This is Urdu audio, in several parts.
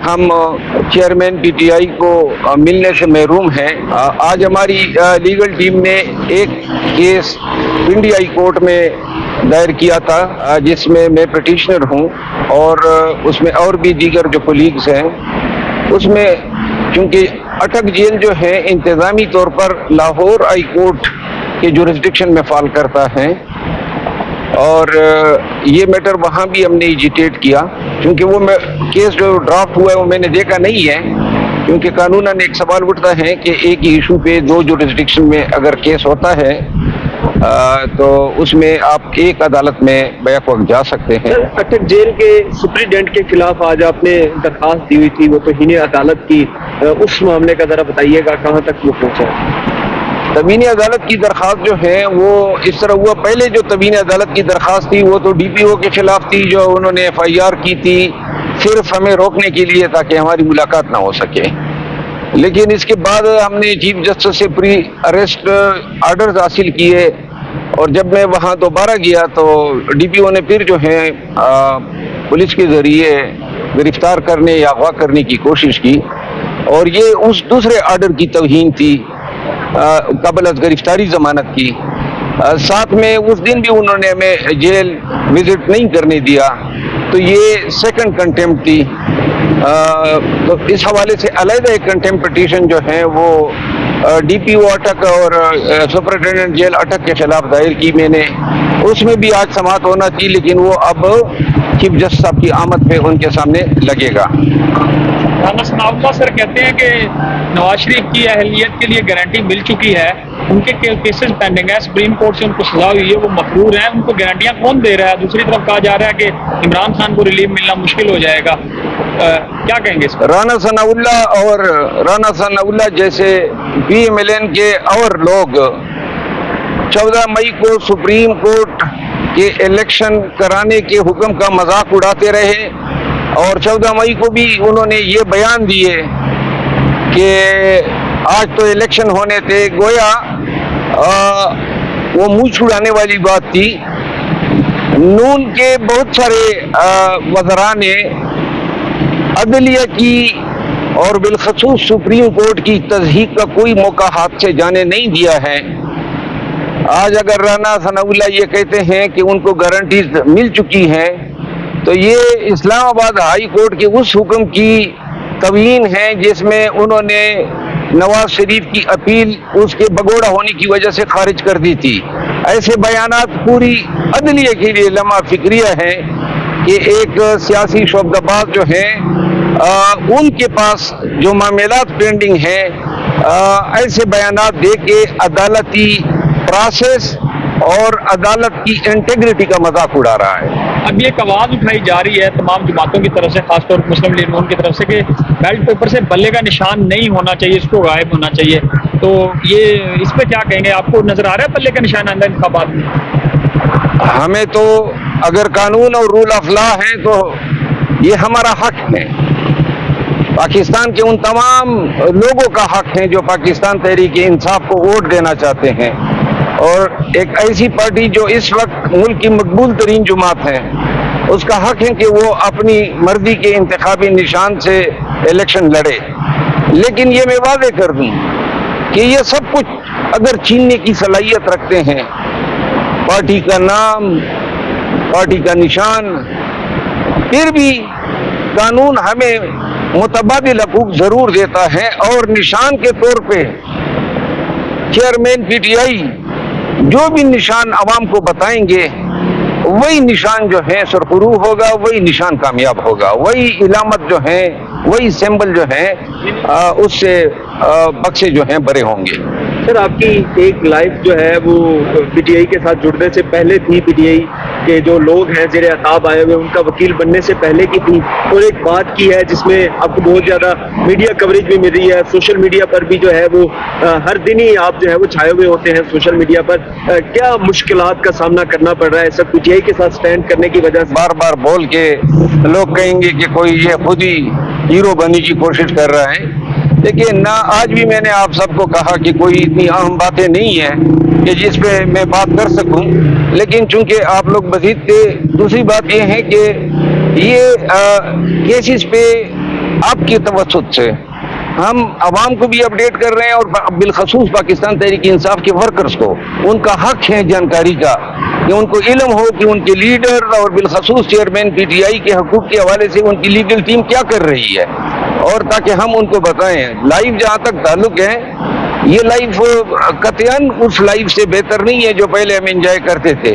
ہم چیئرمین پی ٹی آئی کو ملنے سے محروم ہیں۔ آج ہماری لیگل ٹیم نے ایک کیس پنڈی ہائی کورٹ میں دائر کیا تھا، جس میں میں پٹیشنر ہوں، اور اس میں اور بھی دیگر جو کولیگز ہیں۔ اس میں چونکہ اٹک جیل جو ہے انتظامی طور پر لاہور ہائی کورٹ کے جورسڈکشن میں فال کرتا ہے، اور یہ میٹر وہاں بھی ہم نے ایجیٹیٹ کیا، کیونکہ وہ کیس جو ڈرافٹ ہوا ہے وہ میں نے دیکھا نہیں ہے، کیونکہ قانوناً ایک سوال اٹھتا ہے کہ ایک ہی ایشو پہ دو جورسڈکشن میں اگر کیس ہوتا ہے تو اس میں آپ ایک عدالت میں بیک وقت جا سکتے ہیں۔ اٹک جیل کے سپرنٹینڈنٹ کے خلاف آج آپ نے درخواست دی ہوئی تھی، وہ توہین عدالت کی، اس معاملے کا ذرا بتائیے گا کہاں تک وہ پہنچا ہے؟ تبین عدالت کی درخواست جو ہے وہ اس طرح ہوا، پہلے جو تبین عدالت کی درخواست تھی وہ تو ڈی پی او کے خلاف تھی، جو انہوں نے ایف آئی آر کی تھی صرف ہمیں روکنے کے لیے تاکہ ہماری ملاقات نہ ہو سکے۔ لیکن اس کے بعد ہم نے چیف جسٹس سے پری اریسٹ آرڈرز حاصل کیے، اور جب میں وہاں دوبارہ گیا تو ڈی پی او نے پھر جو ہے پولیس کے ذریعے گرفتار کرنے یا اغوا کرنے کی کوشش کی، اور یہ اس دوسرے آرڈر کی توہین تھی قبل از گرفتاری ضمانت کی۔ ساتھ میں اس دن بھی انہوں نے ہمیں جیل وزٹ نہیں کرنے دیا، تو یہ سیکنڈ کنٹیمپٹ تھی۔ تو اس حوالے سے علیحدہ ایک کنٹیمپٹ پٹیشن جو ہے وہ ڈی پی او اٹک اور سپرنٹینڈنٹ جیل اٹک کے خلاف دائر کی میں نے، اس میں بھی آج سماعت ہونا تھی، لیکن وہ اب چیف جسٹس صاحب کی آمد پہ ان کے سامنے لگے گا۔ رانا ثناء اللہ سر کہتے ہیں کہ نواز شریف کی اہلیت کے لیے گارنٹی مل چکی ہے، ان کے کیسز پینڈنگ ہے، سپریم کورٹ سے ان کو سزا ہوئی ہے، وہ مقرور ہیں، ان کو گارنٹیاں کون دے رہا ہے؟ دوسری طرف کہا جا رہا ہے کہ عمران خان کو ریلیف ملنا مشکل ہو جائے گا، کیا کہیں گے اس پر؟ رانا ثناء اللہ جیسے پی ایم ایل این کے اور لوگ 14 مئی کو سپریم کورٹ کے الیکشن کرانے کے حکم کا مذاق اڑاتے رہے، اور 14 مئی کو بھی انہوں نے یہ بیان دیے کہ آج تو الیکشن ہونے تھے، گویا وہ منہ چھڑانے والی بات تھی۔ نون کے بہت سارے وزراء نے عدلیہ کی اور بالخصوص سپریم کورٹ کی تضحیق کا کوئی موقع ہاتھ سے جانے نہیں دیا ہے۔ آج اگر رانا ثناء اللہ یہ کہتے ہیں کہ ان کو گارنٹیز مل چکی ہیں، تو یہ اسلام آباد ہائی کورٹ کے اس حکم کی توہین ہے جس میں انہوں نے نواز شریف کی اپیل اس کے بگوڑا ہونے کی وجہ سے خارج کر دی تھی۔ ایسے بیانات پوری عدلیہ کے لیے لمحہ فکریہ ہیں کہ ایک سیاسی شعبدہ جو ہیں ان کے پاس جو معاملات پینڈنگ ہیں ایسے بیانات دے کے عدالتی پروسیس اور عدالت کی انٹیگریٹی کا مذاق اڑا رہا ہے۔ اب یہ ایک آواز اٹھائی جا رہی ہے تمام جماعتوں کی طرف سے، خاص طور پر مسلم لیگ نون کی طرف سے، کہ بیلٹ پیپر سے بلے کا نشان نہیں ہونا چاہیے، اس کو غائب ہونا چاہیے، تو یہ اس پہ کیا کہیں گے؟ آپ کو نظر آ رہا ہے بلے کا نشان آئندہ انتخابات میں؟ ہمیں تو اگر قانون اور رول آف لا ہے تو یہ ہمارا حق ہے، پاکستان کے ان تمام لوگوں کا حق ہے جو پاکستان تحریک انصاف کو ووٹ دینا چاہتے ہیں، اور ایک ایسی پارٹی جو اس وقت ملک کی مقبول ترین جماعت ہے، اس کا حق ہے کہ وہ اپنی مرضی کے انتخابی نشان سے الیکشن لڑے۔ لیکن یہ میں واضح کر دوں کہ یہ سب کچھ اگر چھیننے کی صلاحیت رکھتے ہیں، پارٹی کا نام، پارٹی کا نشان، پھر بھی قانون ہمیں متبادل حقوق ضرور دیتا ہے، اور نشان کے طور پہ چیئرمین پی ٹی آئی جو بھی نشان عوام کو بتائیں گے وہی نشان جو ہے سرخرو ہوگا، وہی نشان کامیاب ہوگا، وہی علامت جو ہے، وہی سمبل جو ہے اس سے بخشے جو ہیں بڑے ہوں گے۔ سر آپ کی ایک لائف جو ہے وہ پی ٹی آئی کے ساتھ جڑنے سے پہلے تھی، پی ٹی آئی کے جو لوگ ہیں زیر عتاب آئے ہوئے ان کا وکیل بننے سے پہلے کی تھی، اور ایک بات کی ہے جس میں آپ کو بہت زیادہ میڈیا کوریج بھی مل رہی ہے، سوشل میڈیا پر بھی جو ہے وہ ہر دن ہی آپ جو ہے وہ چھائے ہوئے ہوتے ہیں سوشل میڈیا پر، کیا مشکلات کا سامنا کرنا پڑ رہا ہے سر پی ٹی آئی کے ساتھ سٹینڈ کرنے کی وجہ سے؟ بار بار بول کے لوگ کہیں گے کہ کوئی یہ خود ہی ہیرو بننے کی کوشش کر رہا ہے، لیکن نہ آج بھی میں نے آپ سب کو کہا کہ کوئی اتنی اہم باتیں نہیں ہیں کہ جس پہ میں بات کر سکوں، لیکن چونکہ آپ لوگ مزید تھے، دوسری بات یہ ہے کہ یہ کیسز پہ آپ کی توسط سے ہم عوام کو بھی اپڈیٹ کر رہے ہیں اور بالخصوص پاکستان تحریک انصاف کے ورکرز کو ان کا حق ہے جانکاری کا کہ ان کو علم ہو کہ ان کے لیڈر اور بالخصوص چیئرمین پی ٹی آئی کے حقوق کے حوالے سے ان کی لیگل ٹیم کیا کر رہی ہے، اور تاکہ ہم ان کو بتائیں. لائیو جہاں تک تعلق ہے، یہ لائف قطعاً اس لائف سے بہتر نہیں ہے جو پہلے ہم انجوائے کرتے تھے.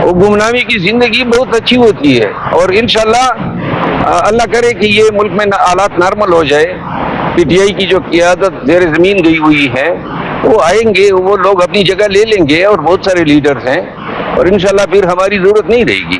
وہ گمنامی کی زندگی بہت اچھی ہوتی ہے، اور انشاءاللہ اللہ کرے کہ یہ ملک میں حالات نارمل ہو جائے. پی ٹی آئی کی جو قیادت زیر زمین گئی ہوئی ہے وہ آئیں گے، وہ لوگ اپنی جگہ لے لیں گے، اور بہت سارے لیڈرز ہیں، اور انشاءاللہ پھر ہماری ضرورت نہیں رہے گی.